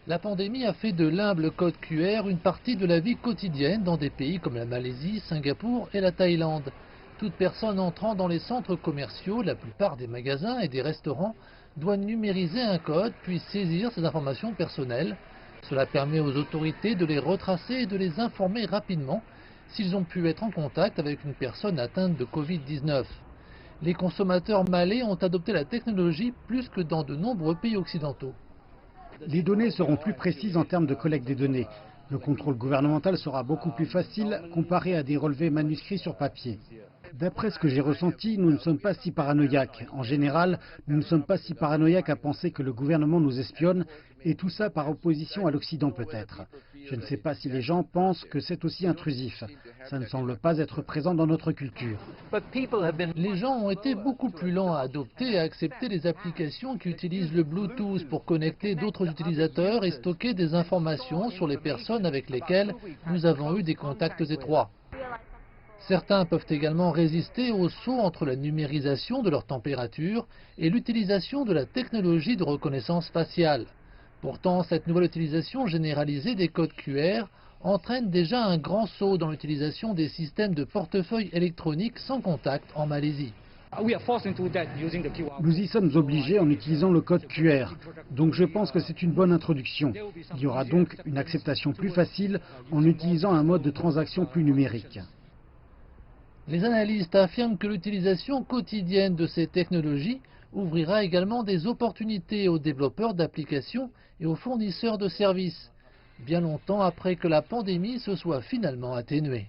La pandémie a fait de l'humble code QR une partie de la vie quotidienne dans des pays comme la Malaisie, Singapour et la Thaïlande. Toute personne entrant dans les centres commerciaux, la plupart des magasins et des restaurants doit numériser un code puis saisir ces informations personnelles. Cela permet aux autorités de les retracer et de les informer rapidement s'ils ont pu être en contact avec une personne atteinte de Covid-19. Les consommateurs malais ont adopté la technologie plus que dans de nombreux pays occidentaux. Les données seront plus précises en termes de collecte des données. Le contrôle gouvernemental sera beaucoup plus facile comparé à des relevés manuscrits sur papier. D'après ce que j'ai ressenti, nous ne sommes pas si paranoïaques. En général, nous ne sommes pas si paranoïaques à penser que le gouvernement nous espionne, et tout ça par opposition à l'Occident peut-être. Je ne sais pas si les gens pensent que c'est aussi intrusif. Ça ne semble pas être présent dans notre culture. Les gens ont été beaucoup plus lents à adopter et à accepter les applications qui utilisent le Bluetooth pour connecter d'autres utilisateurs et stocker des informations sur les personnes avec lesquelles nous avons eu des contacts étroits. Certains peuvent également résister au saut entre la numérisation de leur température et l'utilisation de la technologie de reconnaissance faciale. Pourtant, cette nouvelle utilisation généralisée des codes QR entraîne déjà un grand saut dans l'utilisation des systèmes de portefeuille électronique sans contact en Malaisie. Nous y sommes obligés en utilisant le code QR. Donc je pense que c'est une bonne introduction. Il y aura donc une acceptation plus facile en utilisant un mode de transaction plus numérique. Les analystes affirment que l'utilisation quotidienne de ces technologies ouvrira également des opportunités aux développeurs d'applications et aux fournisseurs de services, bien longtemps après que la pandémie se soit finalement atténuée.